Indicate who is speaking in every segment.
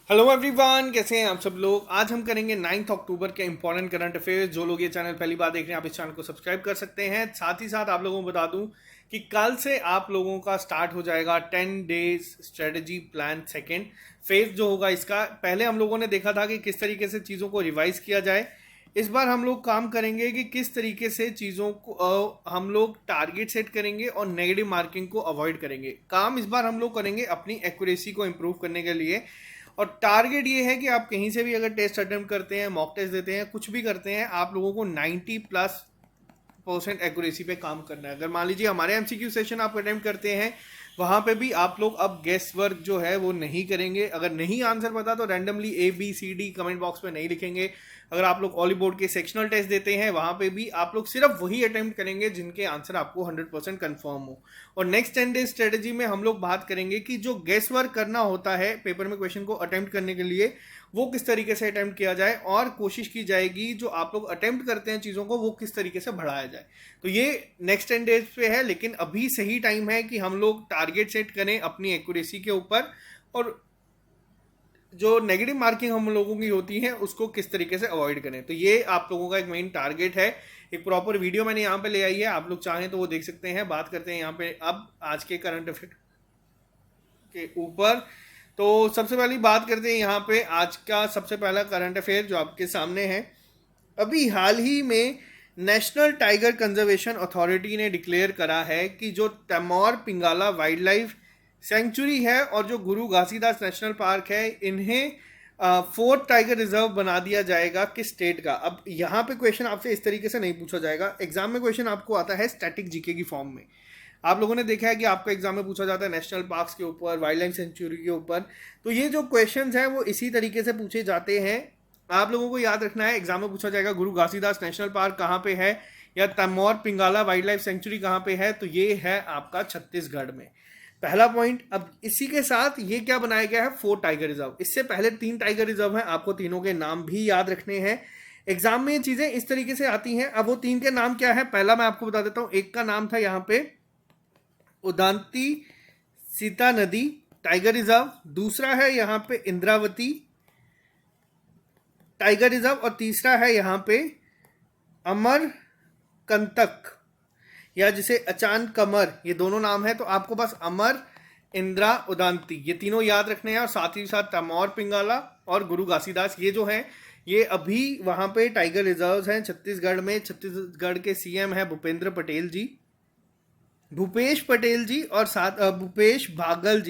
Speaker 1: Hello everyone, कैसे हैं आप सब लोग। आज हम करेंगे 9 अक्टूबर के इंपॉर्टेंट करंट अफेयर्स। जो लोग ये चैनल पहली बार देख रहे हैं, आप इस चैनल को सब्सक्राइब कर सकते हैं। साथ ही साथ आप लोगों को बता दूं कि कल से आप लोगों का स्टार्ट हो जाएगा 10 days strategy plan second phase जो होगा इसका। पहले हम लोगों ने देखा था कि किस तरीके से चीज़ों को रिवाइज किया जाए। इस बार हम लोग काम करेंगे कि किस तरीके से चीज़ों को हम लोग टारगेट सेट करेंगे और नेगेटिव मार्किंग को अवॉइड करेंगे। काम इस बार हम लोग करेंगे अपनी एक्यूरेसी को इम्प्रूव करने के लिए। और टारगेट ये है कि आप कहीं से भी अगर टेस्ट अटेम्प्ट करते हैं, मॉक टेस्ट देते हैं, कुछ भी करते हैं, आप लोगों को 90+% एक्यूरेसी पे काम करना है। अगर मान लीजिए हमारे एमसीक्यू सेशन आप अटेम्प्ट करते हैं, वहां पे भी आप लोग अब गेस वर्क जो है वो नहीं करेंगे। अगर नहीं आंसर पता तो रैंडमली ABCD कमेंट बॉक्स में नहीं लिखेंगे। अगर आप लोग ऑली बोर्ड के सेक्शनल टेस्ट देते हैं, वहां पे भी आप लोग सिर्फ वही अटेम्प्ट करेंगे जिनके आंसर आपको 100% कंफर्म हो। और नेक्स्ट 10 डेज स्ट्रेटेजी में हम लोग बात करेंगे कि जो गेस वर्क करना होता है पेपर में क्वेश्चन को अटेम्प्ट करने के लिए, वो किस तरीके से अटेम्प्ट किया जाए, और कोशिश की जाएगी जो आप लोग अटेम्प्ट करते हैं चीज़ों को वो किस तरीके से बढ़ाया जाए। तो ये नेक्स्ट 10 डेज पे है, लेकिन अभी सही टाइम है कि हम लोग टारगेट सेट करें अपनी एक्यूरेसी के ऊपर, और जो नेगेटिव मार्किंग हम लोगों की होती है उसको किस तरीके से अवॉइड करें। तो ये आप लोगों का एक मेन टारगेट है। एक प्रॉपर वीडियो मैंने यहाँ पे ले आई है, आप लोग चाहें तो वो देख सकते हैं। बात करते हैं यहाँ पे अब आज के करंट अफेयर के ऊपर। तो सबसे पहली बात करते हैं यहाँ पे आज का सबसे पहला करंट अफेयर जो आपके सामने है। अभी हाल ही में नेशनल टाइगर कंजर्वेशन अथॉरिटी ने डिक्लेयर करा है कि जो तैमूर पिंगाला वाइल्ड लाइफ सेंचुरी है और जो गुरु घासीदास नेशनल पार्क है, इन्हें फोर्थ टाइगर रिजर्व बना दिया जाएगा। किस स्टेट का? अब यहाँ पे क्वेश्चन आपसे इस तरीके से नहीं पूछा जाएगा। एग्जाम में क्वेश्चन आपको आता है स्टैटिक जीके की फॉर्म में। आप लोगों ने देखा है कि आपका एग्जाम में पूछा जाता है नेशनल पार्क्स के ऊपर, वाइल्ड लाइफ सेंचुरी के ऊपर। तो ये जो क्वेश्चंस हैं वो इसी तरीके से पूछे जाते हैं। आप लोगों को याद रखना है, एग्जाम में पूछा जाएगा गुरु घासीदास नेशनल पार्क कहाँ पे है, या तैमूर पिंगाला वाइल्ड लाइफ सेंचुरी कहाँ पे है। तो ये है आपका छत्तीसगढ़ में। पहला पॉइंट। अब इसी के साथ ये क्या बनाया गया है, 4 टाइगर रिजर्व। इससे पहले 3 टाइगर रिजर्व हैं, आपको तीनों के नाम भी याद रखने हैं। एग्जाम में ये चीजें इस तरीके से आती हैं। अब वो 3 के नाम क्या है, पहला मैं आपको बता देता हूँ। एक का नाम था यहाँ पे उदांती सीता नदी टाइगर रिजर्व, दूसरा है यहाँ पे इंद्रावती टाइगर रिजर्व, और तीसरा है यहाँ पे अमर कंटक, या जिसे अचान कमर, ये दोनों नाम है। तो आपको बस अमर, इंदिरा, उदांती, ये तीनों याद रखने हैं। और साथ ही साथ तैमूर पिंगाला और गुरु घासीदास, ये जो हैं ये अभी वहाँ पे टाइगर रिजर्व्स हैं छत्तीसगढ़ में। छत्तीसगढ़ के सीएम है भूपेश पटेल जी, और साथ भूपेश बघेल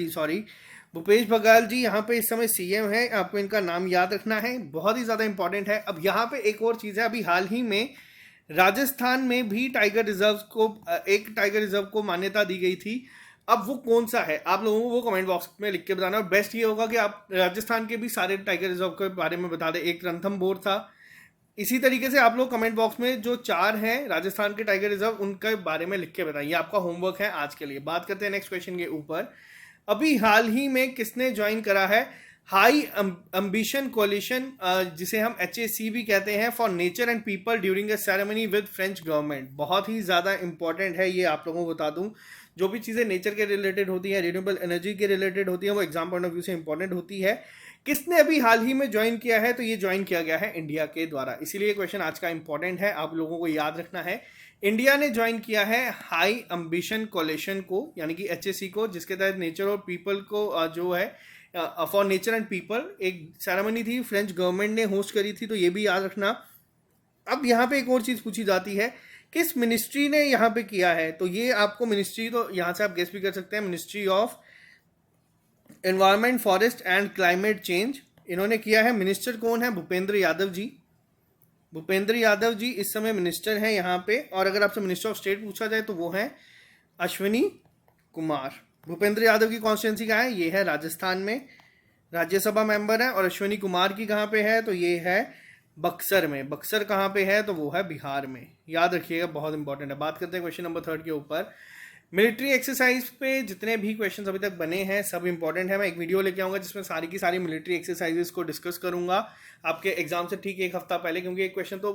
Speaker 1: जी यहाँ पे इस समय सीएम है। आपको इनका नाम याद रखना है, बहुत ही ज़्यादा इंपॉर्टेंट है। अब यहाँ पे एक और चीज़ है, अभी हाल ही में राजस्थान में भी एक टाइगर रिजर्व को मान्यता दी गई थी। अब वो कौन सा है, आप लोगों को वो कमेंट बॉक्स में लिख के बताना। और बेस्ट ये होगा कि आप राजस्थान के भी सारे टाइगर रिजर्व के बारे में बता दें। एक रणथंभौर था। इसी तरीके से आप लोग कमेंट बॉक्स में जो 4 हैं राजस्थान के टाइगर रिजर्व, उनके बारे में लिख के बताइए। आपका होमवर्क है आज के लिए। बात करते हैं नेक्स्ट क्वेश्चन के ऊपर। अभी हाल ही में किसने ज्वाइन करा है हाई एम्बिशन कोलिशन, जिसे हम HAC भी कहते हैं, for nature and people during a ceremony with French government. बहुत ही ज़्यादा इंपॉर्टेंट है ये, आप लोगों को बता दूं। जो भी चीज़ें नेचर के रिलेटेड होती हैं, रिन्यूएबल एनर्जी के रिलेटेड होती हैं, वो एग्जाम पॉइंट ऑफ व्यू से इंपॉर्टेंट होती है। किसने अभी हाल ही में ज्वाइन किया है? तो ये ज्वाइन किया गया है इंडिया के द्वारा, इसीलिए क्वेश्चन आज का इंपॉर्टेंट है, आप लोगों को याद रखना है। इंडिया ने ज्वाइन किया है हाई एम्बिशन कोलिशन को, यानी कि HAC को, जिसके तहत नेचर और पीपल को जो है फॉर नेचर एंड पीपल एक सेरेमनी थी, फ्रेंच गवर्नमेंट ने होस्ट करी थी। तो ये भी याद रखना। अब यहाँ पे एक और चीज़ पूछी जाती है, किस मिनिस्ट्री ने यहाँ पे किया है? तो ये आपको मिनिस्ट्री, तो यहाँ से आप गेस भी कर सकते हैं, ministry of environment, forest and climate change, इन्होंने किया है। मिनिस्टर कौन है? भूपेंद्र यादव जी। भूपेंद्र यादव जी इस समय मिनिस्टर हैं यहाँ पे। और अगर आपसे मिनिस्टर ऑफ स्टेट पूछा जाए तो वो हैं अश्विनी कुमार। भूपेंद्र यादव की कॉन्स्टिट्यूंसी कहाँ है? ये है राजस्थान में, राज्यसभा मेंबर है। और अश्विनी कुमार की कहाँ पे है? तो ये है बक्सर में। बक्सर कहाँ पे है? तो वो है बिहार में। याद रखिएगा, बहुत इंपॉर्टेंट है। बात करते हैं क्वेश्चन नंबर 3 के ऊपर। मिलिट्री एक्सरसाइज पे जितने भी क्वेश्चन अभी तक बने हैं सब इंपॉर्टेंट है। मैं एक वीडियो लेके आऊँगा जिसमें सारी की सारी मिलिट्री एक्सरसाइजेस को डिस्कस करूँगा आपके एग्जाम से ठीक 1 हफ्ता पहले, क्योंकि एक क्वेश्चन तो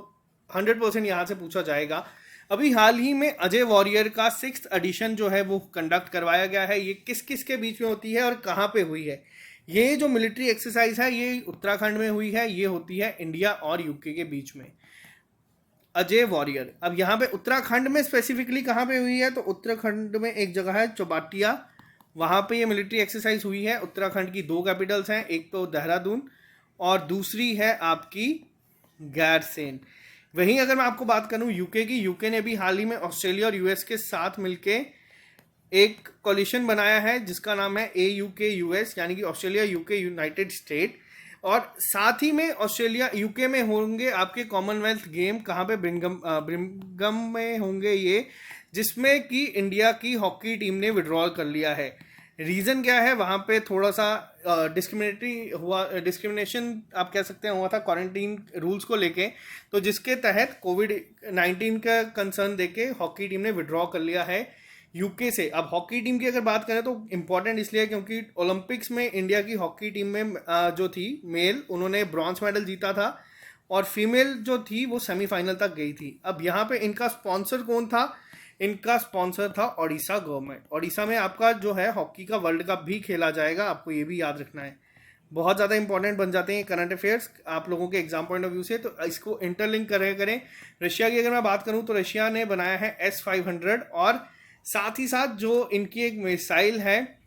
Speaker 1: 100% यहाँ से पूछा जाएगा। अभी हाल ही में अजय वॉरियर का 6th एडिशन जो है वो कंडक्ट करवाया गया है। ये किस किस के बीच में होती है और कहाँ पे हुई है? ये जो मिलिट्री एक्सरसाइज है ये उत्तराखंड में हुई है, ये होती है इंडिया और यूके के बीच में। अजय वॉरियर। अब यहाँ पे उत्तराखंड में स्पेसिफिकली कहाँ पे हुई है, तो उत्तराखंड में एक जगह है चौबाटिया, वहाँ पे ये मिलिट्री एक्सरसाइज हुई है। उत्तराखंड की 2 कैपिटल्स हैं, एक तो देहरादून और दूसरी है आपकी गैरसेन। वहीं अगर मैं आपको बात करूं यूके की, यूके ने भी हाल ही में ऑस्ट्रेलिया और यूएस के साथ मिलके एक कोलिशन बनाया है जिसका नाम है AUKUS, यानी कि ऑस्ट्रेलिया यूके यूनाइटेड स्टेट। और साथ ही में ऑस्ट्रेलिया यूके में होंगे आपके कॉमनवेल्थ गेम, कहाँ पे ब्रिंगम में होंगे ये, जिसमें कि इंडिया की हॉकी टीम ने विड्रॉल कर लिया है। रीज़न क्या है, वहाँ पे थोड़ा सा डिस्क्रिमिनेशन आप कह सकते हैं हुआ था क्वारंटीन रूल्स को लेके, तो जिसके तहत कोविड-19 का कंसर्न देके हॉकी टीम ने विड्रॉ कर लिया है यूके से। अब हॉकी टीम की अगर बात करें तो इम्पॉर्टेंट इसलिए क्योंकि ओलंपिक्स में इंडिया की हॉकी टीम में जो थी मेल, उन्होंने ब्रॉन्ज मेडल जीता था और फीमेल जो थी वो सेमीफाइनल तक गई थी। अब यहाँ पे इनका स्पॉन्सर कौन था, इनका स्पॉन्सर था ओडिशा गवर्नमेंट। ओडिशा में आपका जो है हॉकी का वर्ल्ड कप भी खेला जाएगा, आपको ये भी याद रखना है। बहुत ज़्यादा इंपॉर्टेंट बन जाते हैं करंट अफेयर्स आप लोगों के एग्जाम पॉइंट ऑफ व्यू से, तो इसको इंटरलिंक करें। रशिया की अगर मैं बात करूं तो रशिया ने बनाया है S-500 और साथ ही साथ जो इनकी एक मिसाइल है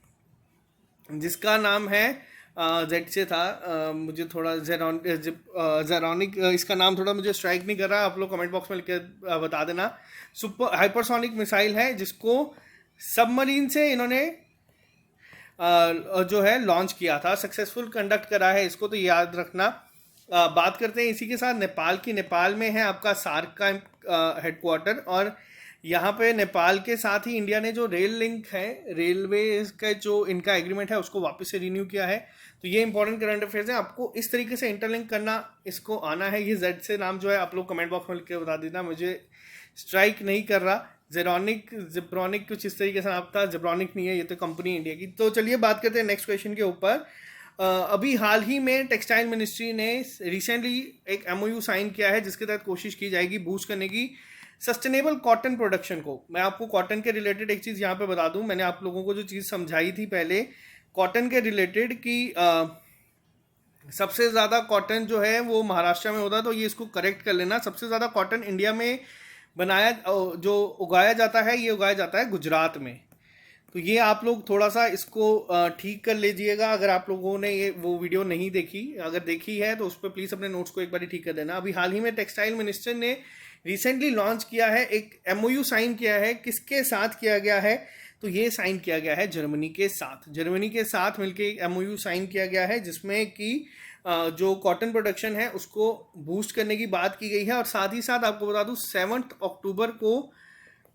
Speaker 1: जिसका नाम है जेड से था, मुझे थोड़ा जेरोनिक इसका नाम थोड़ा मुझे स्ट्राइक नहीं कर रहा, आप लोग कमेंट बॉक्स में लिख के बता देना। सुपर हाइपरसोनिक मिसाइल है जिसको सबमरीन से इन्होंने जो है लॉन्च किया था, सक्सेसफुल कंडक्ट करा है इसको, तो याद रखना। बात करते हैं इसी के साथ नेपाल की। नेपाल में है आपका सार्क का हेडक्वार्टर और यहाँ पे नेपाल के साथ ही इंडिया ने जो रेल लिंक है, रेलवे का जो इनका एग्रीमेंट है उसको वापस से रिन्यू किया है। तो ये इंपॉर्टेंट करंट अफेयर्स है, आपको इस तरीके से इंटरलिंक करना इसको आना है। ये जेड से नाम जो है आप लोग कमेंट बॉक्स में लिख के बता देना, मुझे स्ट्राइक नहीं कर रहा। जिब्रॉनिक कुछ इस तरीके से नाम था, जिब्रॉनिक नहीं है, ये तो कंपनी इंडिया की। तो चलिए बात करते हैं नेक्स्ट क्वेश्चन के ऊपर। अभी हाल ही में टेक्सटाइल मिनिस्ट्री ने रिसेंटली एक MOU साइन किया है जिसके तहत कोशिश की जाएगी बूस्ट करने की सस्टेनेबल कॉटन प्रोडक्शन को। मैं आपको कॉटन के रिलेटेड एक चीज़ यहाँ पे बता दूं, मैंने आप लोगों को जो चीज़ समझाई थी पहले कॉटन के रिलेटेड कि सबसे ज़्यादा कॉटन जो है वो महाराष्ट्र में होता है, तो ये इसको करेक्ट कर लेना। सबसे ज़्यादा कॉटन इंडिया में जो उगाया जाता है ये उगाया जाता है गुजरात में। तो ये आप लोग थोड़ा सा इसको ठीक कर लीजिएगा। अगर आप लोगों ने ये वो वीडियो नहीं देखी, अगर देखी है तो उस पर प्लीज़ अपने नोट्स को एक बार ठीक कर देना। अभी हाल ही में टेक्सटाइल मिनिस्टर ने रिसेंटली लॉन्च किया है, एक MOU साइन किया है। किसके साथ किया गया है, तो ये साइन किया गया है जर्मनी के साथ। जर्मनी के साथ मिलके एक MOU साइन किया गया है जिसमें कि जो कॉटन प्रोडक्शन है उसको बूस्ट करने की बात की गई है। और साथ ही साथ आपको बता दूं 7 अक्टूबर को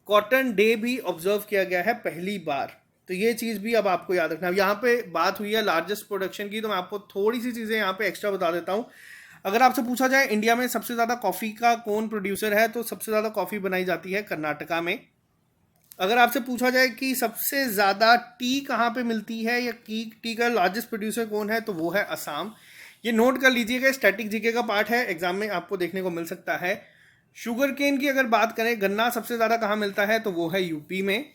Speaker 1: कॉटन डे भी ऑब्जर्व किया गया है पहली बार। तो ये चीज़ भी अब आपको याद रखना है। यहाँ पे बात हुई है लार्जेस्ट प्रोडक्शन की, तो मैं आपको थोड़ी सी चीज़ें यहाँ पे एक्स्ट्रा बता देता हूँ। अगर आपसे पूछा जाए इंडिया में सबसे ज़्यादा कॉफ़ी का कौन प्रोड्यूसर है, तो सबसे ज़्यादा कॉफ़ी बनाई जाती है कर्नाटका में। अगर आपसे पूछा जाए कि सबसे ज़्यादा टी कहाँ पे मिलती है या टी का लार्जेस्ट प्रोड्यूसर कौन है, तो वो है असम। ये नोट कर लीजिएगा, स्टैटिक जीके का पार्ट है, एग्जाम में आपको देखने को मिल सकता है। शुगर केन की अगर बात करें, गन्ना सबसे ज़्यादा कहाँ मिलता है, तो वो है यूपी में।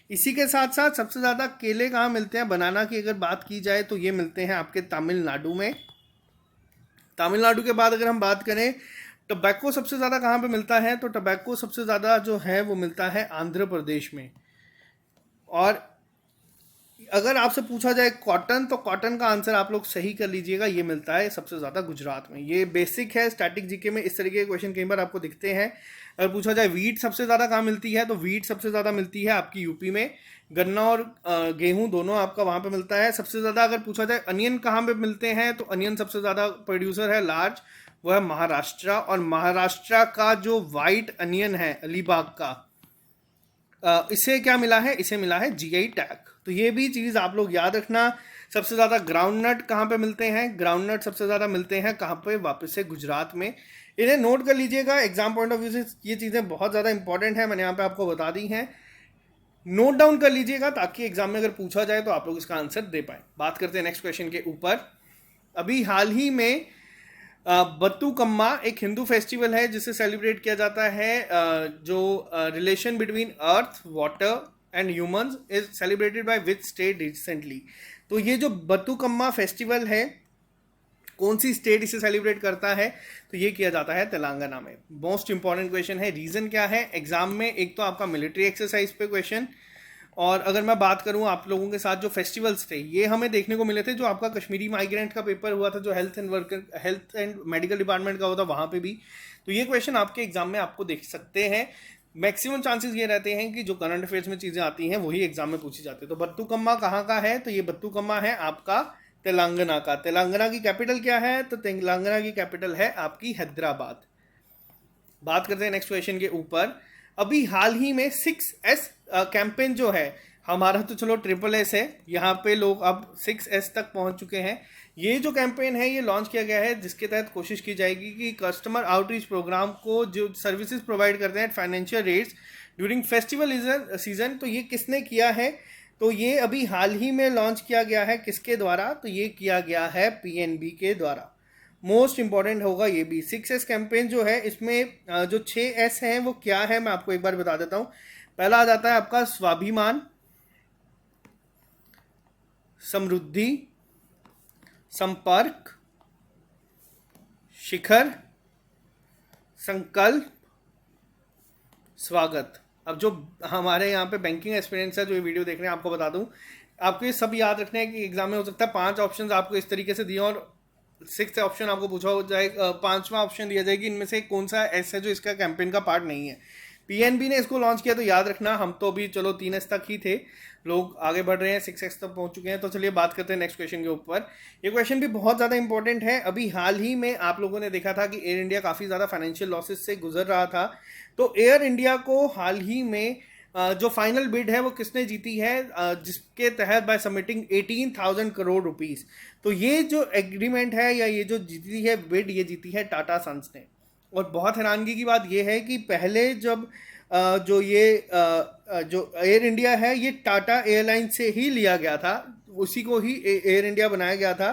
Speaker 1: इसी के साथ साथ सबसे ज़्यादा केले कहाँ मिलते हैं, बनाना की अगर बात की जाए तो ये मिलते हैं आपके तमिलनाडु में। तमिलनाडु के बाद अगर हम बात करें टबैको सबसे ज़्यादा कहाँ पे मिलता है, तो टबैको सबसे ज़्यादा जो है वो मिलता है आंध्र प्रदेश में। और अगर आपसे पूछा जाए कॉटन, तो कॉटन का आंसर आप लोग सही कर लीजिएगा, ये मिलता है सबसे ज़्यादा गुजरात में। ये बेसिक है, स्टैटिक जीके में इस तरीके के क्वेश्चन कई बार आपको दिखते हैं। अगर पूछा जाए वीट सबसे ज़्यादा कहाँ मिलती है, तो वीट सबसे ज़्यादा मिलती है आपकी यूपी में। गन्ना और गेहूँ दोनों आपका वहाँ पे मिलता है। सबसे ज़्यादा अगर पूछा जाए अनियन कहाँ पे मिलते हैं, तो अनियन सबसे ज़्यादा प्रोड्यूसर है लार्ज, वो है महाराष्ट्र। और महाराष्ट्र का जो वाइट अनियन है अलीबाग का, इसे क्या मिला है, इसे मिला है GI टैग। तो ये भी चीज़ आप लोग याद रखना। सबसे ज़्यादा ग्राउंड नट कहाँ पे मिलते हैं, ग्राउंड नट सबसे ज़्यादा मिलते हैं कहाँ पे, वापस से गुजरात में। इन्हें नोट कर लीजिएगा, एग्जाम पॉइंट ऑफ व्यू से ये चीज़ें बहुत ज़्यादा इंपॉर्टेंट है, मैंने यहाँ पे आपको बता दी हैं। नोट डाउन कर लीजिएगा ताकि एग्जाम में अगर पूछा जाए तो आप लोग इसका आंसर दे पाए। बात करते हैं नेक्स्ट क्वेश्चन के ऊपर। अभी हाल ही में बत्तुकम्मा एक हिंदू फेस्टिवल है जिसे सेलिब्रेट किया जाता है, जो relation between earth, water and humans is celebrated by which state recently. तो ये जो बतुकम्मा फेस्टिवल है, कौन सी स्टेट इसे सेलिब्रेट करता है, तो ये किया जाता है तेलंगाना में। मोस्ट इंपॉर्टेंट क्वेश्चन है। रीज़न क्या है एग्जाम में, एक तो आपका मिलिट्री एक्सरसाइज पे क्वेश्चन, और अगर मैं बात करूं आप लोगों के साथ जो फेस्टिवल्स थे ये हमें देखने को मिले थे, जो आपका कश्मीरी माइग्रेंट का पेपर हुआ था, जो हेल्थ एंड मेडिकल डिपार्टमेंट का हुआ था, वहाँ पे भी। तो ये क्वेश्चन आपके एग्जाम में आपको देख सकते हैं। मैक्सिमम चांसेस ये रहते हैं कि जो करंट अफेयर्स में चीज़ें आती हैं वही एग्जाम में पूछी जाती है। तो बत्तुकम्मा कहाँ का है, तो ये बत्तुकम्मा है आपका तेलंगाना का। तेलंगाना की कैपिटल क्या है, तो तेलंगाना की कैपिटल है आपकी हैदराबाद। बात करते हैं नेक्स्ट क्वेश्चन के ऊपर। अभी हाल ही में 6S कैंपेन जो है हमारा, तो चलो SSS है, यहाँ पे लोग अब 6S तक पहुँच चुके हैं। ये जो कैंपेन है ये लॉन्च किया गया है, जिसके तहत कोशिश की जाएगी कि कस्टमर आउटरीच प्रोग्राम को जो सर्विसेज प्रोवाइड करते हैं financial rates during festival season, तो ये किसने किया है, तो ये अभी हाल ही में लॉन्च किया गया है। किसके द्वारा, तो ये किया गया है PNB के द्वारा। मोस्ट इंपॉर्टेंट होगा ये भी। 6S कैंपेन जो है इसमें जो 6S हैं वो क्या है, मैं आपको एक बार बता देता हूँ। पहला आ जाता है आपका स्वाभिमान, समृद्धि, संपर्क, शिखर, संकल्प, स्वागत। अब जो हमारे यहाँ पे बैंकिंग एक्सपीरियंस है जो ये वीडियो देख रहे हैं, आपको बता दूं, आपको ये सब याद रखना है कि एग्जाम में हो सकता है 5 ऑप्शंस आपको इस तरीके से दिए और 6th ऑप्शन आपको पूछा हो जाए, 5वां ऑप्शन दिया जाएगी इनमें से कौन सा ऐसा है जो इसका कैंपेन का पार्ट नहीं है। PNB ने इसको लॉन्च किया, तो याद रखना। हम तो अभी चलो 3S तक ही थे, लोग आगे बढ़ रहे हैं, 6X तक पहुंच चुके हैं। तो चलिए बात करते हैं नेक्स्ट क्वेश्चन के ऊपर। ये क्वेश्चन भी बहुत ज़्यादा इंपॉर्टेंट है। अभी हाल ही में आप लोगों ने देखा था कि एयर इंडिया काफ़ी ज़्यादा फाइनेंशियल लॉसेस से गुजर रहा था। तो एयर इंडिया को हाल ही में जो फाइनल बिड है वो किसने जीती है, जिसके तहत बाय सबमिटिंग 18,000 करोड़ रुपीस। तो ये जो एग्रीमेंट है या ये जो जीती है बिड, ये जीती है टाटा सन्स ने। और बहुत हैरानगी की बात ये है कि पहले जब जो एयर इंडिया है ये टाटा एयरलाइन से ही लिया गया था, उसी को ही एयर इंडिया बनाया गया था,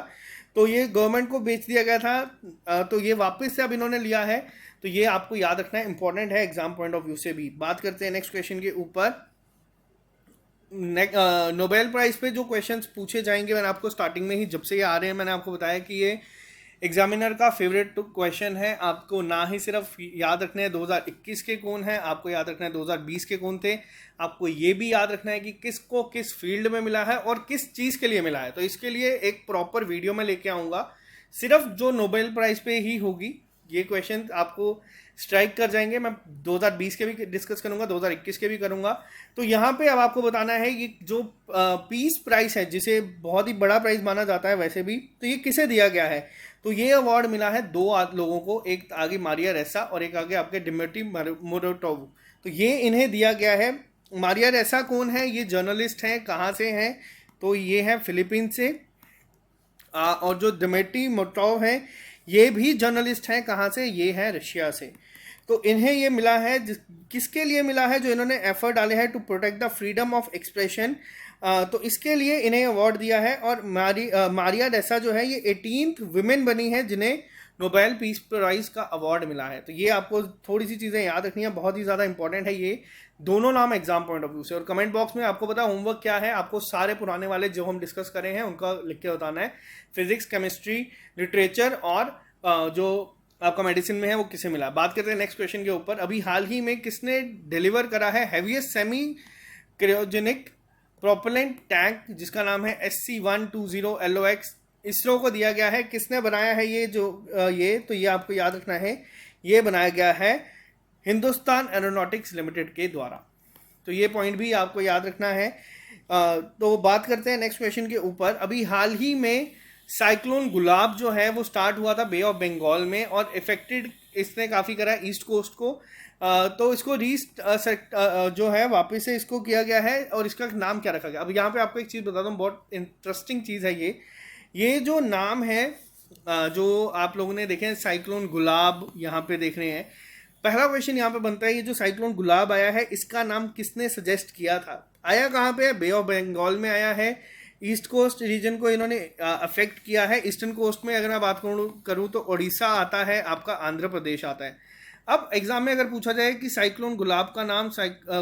Speaker 1: तो ये गवर्नमेंट को बेच दिया गया था। तो ये वापस से अब इन्होंने लिया है, तो ये आपको याद रखना है, इंपॉर्टेंट है एग्जाम पॉइंट ऑफ व्यू से भी। बात करते हैं नेक्स्ट क्वेश्चन के ऊपर। नोबेल प्राइज पे जो क्वेश्चंस पूछे जाएंगे, मैंने आपको स्टार्टिंग में ही जब से ये आ रहे हैं मैंने आपको बताया कि ये एग्जामिनर का फेवरेट क्वेश्चन है। आपको ना ही सिर्फ याद रखना है 2021 के कौन है, आपको याद रखना है 2020 के कौन थे, आपको ये भी याद रखना है कि किसको किस फील्ड में मिला है और किस चीज़ के लिए मिला है। तो इसके लिए एक प्रॉपर वीडियो में लेके आऊँगा, सिर्फ जो नोबेल प्राइज पे ही होगी। ये क्वेश्चन आपको स्ट्राइक कर जाएंगे। मैं 2020 के भी डिस्कस करूंगा, 2021 के भी करूंगा। तो यहाँ पे अब आपको बताना है ये जो पीस प्राइज है, जिसे बहुत ही बड़ा प्राइज माना जाता है वैसे भी, तो ये किसे दिया गया है, तो ये अवार्ड मिला है 2 लोगों को, एक आगे मारिया रेसा और एक आगे आपके डिमित्री मोरोटोव। तो ये इन्हें दिया गया है। मारिया रेसा कौन है, ये जर्नलिस्ट हैं, कहाँ से हैं, तो ये है फिलीपीन से। और जो डिमित्री मोरोटोव हैं ये भी जर्नलिस्ट हैं, कहाँ से, ये है रशिया से। तो इन्हें ये मिला है, किसके लिए मिला है, जो इन्होंने एफर्ट डाले हैं to protect the freedom of expression, तो इसके लिए इन्हें अवार्ड दिया है। और मारिया रेसा जो है ये 18th वुमेन बनी है जिन्हें नोबेल पीस प्राइज का अवार्ड मिला है। तो ये आपको थोड़ी सी चीज़ें याद रखनी है, बहुत ही ज़्यादा इंपॉर्टेंट है ये दोनों नाम एग्जाम पॉइंट ऑफ व्यू से। और कमेंट बॉक्स में आपको पता होमवर्क क्या है, आपको सारे पुराने वाले जो हम डिस्कस करें हैं उनका लिख के बताना है। फिजिक्स, केमिस्ट्री, लिटरेचर और जो आपका मेडिसिन में है वो किसे मिला। बात करते हैं नेक्स्ट क्वेश्चन के ऊपर। अभी हाल ही में किसने डिलीवर करा है heaviest semi cryogenic propellant tank, जिसका नाम है SC120 LOX, इसरो को दिया गया है। किसने बनाया है ये तो ये आपको याद रखना है, ये बनाया गया है हिंदुस्तान एरोनॉटिक्स लिमिटेड के द्वारा। तो ये पॉइंट भी आपको याद रखना है। तो बात करते हैं नेक्स्ट क्वेश्चन के ऊपर। अभी हाल ही में साइक्लोन गुलाब जो है वो स्टार्ट हुआ था बे ऑफ बंगाल में और इफेक्टेड इसने काफ़ी करा ईस्ट कोस्ट को। तो इसको जो है वापस से इसको किया गया है और इसका नाम क्या रखा गया। अब यहाँ पे आपको एक चीज़ बताता हूँ, बहुत इंटरेस्टिंग चीज़ है ये जो नाम है जो आप लोगों ने देखे साइक्लोन गुलाब यहाँ पे देख रहे हैं। पहला क्वेश्चन यहाँ पे बनता है, ये जो साइक्लोन गुलाब आया है इसका नाम किसने सजेस्ट किया था, आया कहाँ पे, बे ऑफ बंगाल में आया है। ईस्ट कोस्ट रीजन को इन्होंने अफेक्ट किया है। ईस्टर्न कोस्ट में अगर मैं बात करूँ तो उड़ीसा आता है, आपका आंध्र प्रदेश आता है। अब एग्जाम में अगर पूछा जाए कि साइक्लोन गुलाब का नाम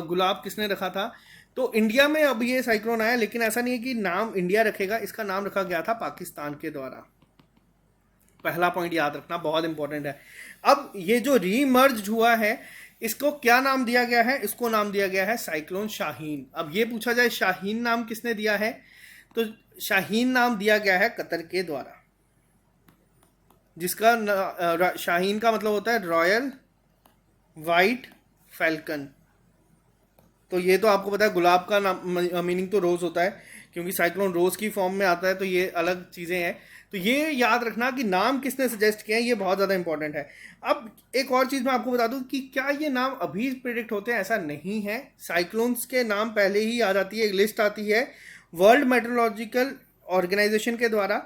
Speaker 1: गुलाब किसने रखा था, तो इंडिया में अब ये साइक्लोन आया, लेकिन ऐसा नहीं है कि नाम इंडिया रखेगा, इसका नाम रखा गया था पाकिस्तान के द्वारा। पहला पॉइंट याद रखना बहुत इंपॉर्टेंट है। अब ये जो रीमर्ज हुआ है, इसको क्या नाम दिया गया है? इसको नाम दिया गया है साइक्लोन शाहीन। अब ये पूछा जाए शाहीन नाम किसने दिया है, तो शाहीन नाम दिया गया है कतर के द्वारा, जिसका शाहीन का मतलब होता है रॉयल वाइट फैल्कन। तो ये तो आपको पता है, गुलाब का मीनिंग तो रोज होता है, क्योंकि साइक्लोन रोज की फॉर्म में आता है, तो ये अलग चीजें हैं। तो ये याद रखना कि नाम किसने सजेस्ट किया है, ये बहुत ज़्यादा इंपॉर्टेंट है। अब एक और चीज़ मैं आपको बता दूं कि क्या ये नाम अभी प्रिडिक्ट होते हैं, ऐसा नहीं है। साइक्लोन्स के नाम पहले ही आ जाती है, एक लिस्ट आती है वर्ल्ड मेट्रोलॉजिकल ऑर्गेनाइजेशन के द्वारा।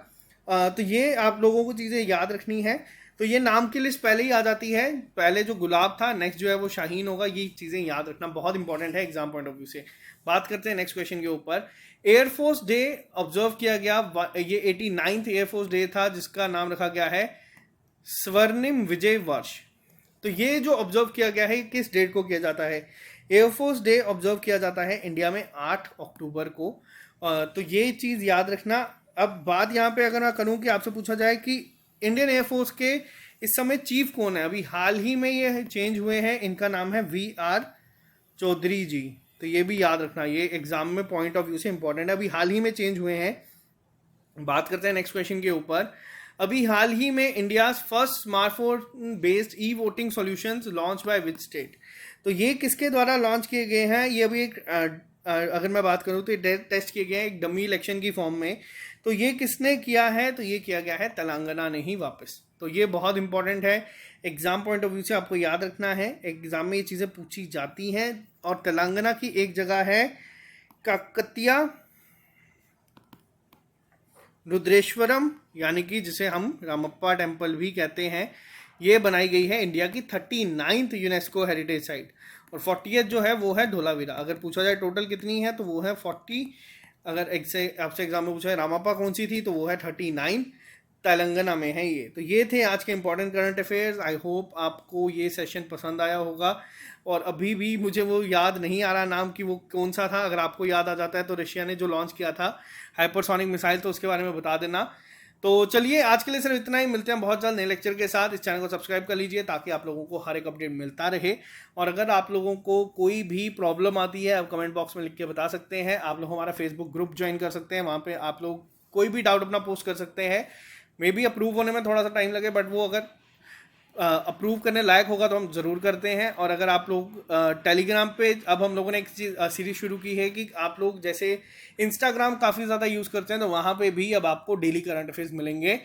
Speaker 1: तो ये आप लोगों को चीज़ें याद रखनी है। तो ये नाम की लिस्ट पहले ही आ जाती है, पहले जो गुलाब था, नेक्स्ट जो है वो शाहीन होगा। ये चीज़ें याद रखना बहुत इंपॉर्टेंट है एग्जाम पॉइंट ऑफ व्यू से। बात करते हैं नेक्स्ट क्वेश्चन के ऊपर। एयरफोर्स डे ऑब्जर्व किया गया, ये 89th एयरफोर्स डे था, जिसका नाम रखा गया है स्वर्णिम विजय वर्ष। तो ये जो ऑब्जर्व किया गया है, किस डेट को किया जाता है? एयरफोर्स डे ऑब्जर्व किया जाता है इंडिया में 8 अक्टूबर को। तो ये चीज़ याद रखना। अब बात यहाँ पे अगर मैं करूँ कि आपसे पूछा जाए कि इंडियन एयरफोर्स के इस समय चीफ कौन है, अभी हाल ही में ये चेंज हुए हैं, इनका नाम है VR चौधरी जी। तो ये भी याद रखना, ये एग्जाम में पॉइंट ऑफ व्यू से इंपॉर्टेंट है, अभी हाल ही में चेंज हुए हैं। बात करते हैं नेक्स्ट क्वेश्चन के ऊपर। अभी हाल ही में India first smartphone based e voting solutions launch by which state? तो ये किसके द्वारा लॉन्च किए गए हैं? ये अभी एक अगर मैं बात करूँ तो ये टेस्ट किए गए हैं एक डमी इलेक्शन की फॉर्म में। तो ये किसने किया है? तो ये किया गया है तेलंगाना ने ही वापस। तो ये बहुत इंपॉर्टेंट है, एग्जाम पॉइंट ऑफ व्यू से आपको याद रखना है, एग्जाम में ये चीज़ें पूछी जाती हैं। और तेलंगाना की एक जगह है काकतिया रुद्रेश्वरम, यानी कि जिसे हम रामप्पा टेम्पल भी कहते हैं। ये बनाई गई है इंडिया की 39th यूनेस्को हेरिटेज साइट। और 40th जो है वो है धोलावीरा। अगर पूछा जाए टोटल कितनी है तो वो है 40। अगर आपसे एग्जाम में पूछा है रामप्पा कौन सी थी तो वो है 39, तेलंगाना में है ये। तो ये थे आज के important current affairs. I hope आपको ये सेशन पसंद आया होगा। और अभी भी मुझे वो याद नहीं आ रहा नाम कि वो कौन सा था, अगर आपको याद आ जाता है तो रशिया ने जो लॉन्च किया था हाइपरसोनिक मिसाइल, तो उसके बारे में बता देना। तो चलिए आज के लिए सिर्फ इतना ही, मिलते हैं बहुत जल्द नए लेक्चर के साथ। इस चैनल को सब्सक्राइब कर लीजिए ताकि आप लोगों को हर एक अपडेट मिलता रहे। और अगर आप लोगों को कोई भी प्रॉब्लम आती है आप कमेंट बॉक्स में लिख के बता सकते हैं। आप लोग हमारा फेसबुक ग्रुप ज्वाइन कर सकते हैं, वहाँ पे आप लोग कोई भी डाउट अपना पोस्ट कर सकते हैं। मे बी अप्रूव होने में थोड़ा सा टाइम लगे, बट वो अगर अप्रूव करने लायक होगा तो हम ज़रूर करते हैं। और अगर आप लोग टेलीग्राम पे, अब हम लोगों ने एक सीरीज शुरू की है कि आप लोग जैसे इंस्टाग्राम काफ़ी ज़्यादा यूज़ करते हैं, तो वहाँ पे भी अब आपको डेली करंट अफेयर्स मिलेंगे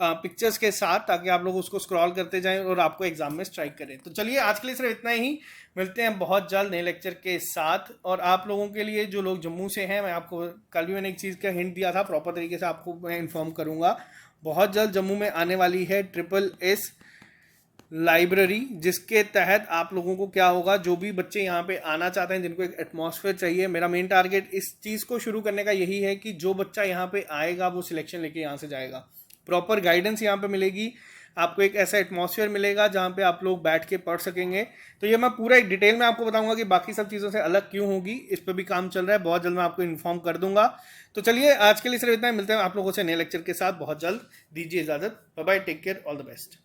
Speaker 1: पिक्चर्स के साथ, ताकि आप लोग उसको स्क्रॉल करते जाएं और आपको एग्जाम में स्ट्राइक करें। तो चलिए आज के लिए सिर्फ इतना ही, मिलते हैं बहुत जल्द नए लेक्चर के साथ। और आप लोगों के लिए जो लोग जम्मू से हैं, मैं आपको कल भी मैंने एक चीज़ का हिंट दिया था, प्रॉपर तरीके से आपको मैं इन्फॉर्म करूँगा। बहुत जल्द जम्मू में आने वाली है SSS लाइब्रेरी, जिसके तहत आप लोगों को क्या होगा, जो भी बच्चे यहाँ पे आना चाहते हैं, जिनको एक एटमॉस्फेयर चाहिए, मेरा मेन टारगेट इस चीज़ को शुरू करने का यही है कि जो बच्चा यहाँ पे आएगा वो सिलेक्शन लेके यहाँ से जाएगा। प्रॉपर गाइडेंस यहाँ पे मिलेगी आपको, एक ऐसा एटमॉस्फेयर मिलेगा जहाँ पे आप लोग बैठ के पढ़ सकेंगे। तो ये मैं पूरा एक डिटेल में आपको बताऊंगा कि बाकी सब चीज़ों से अलग क्यों होगी, इस पर भी काम चल रहा है, बहुत जल्द मैं आपको इन्फॉर्म कर दूंगा। तो चलिए आज के लिए सिर्फ इतना ही, मिलते हैं आप लोगों से नए लेक्चर के साथ बहुत जल्द। दीजिए इजाज़त, bye bye, take care, all the best.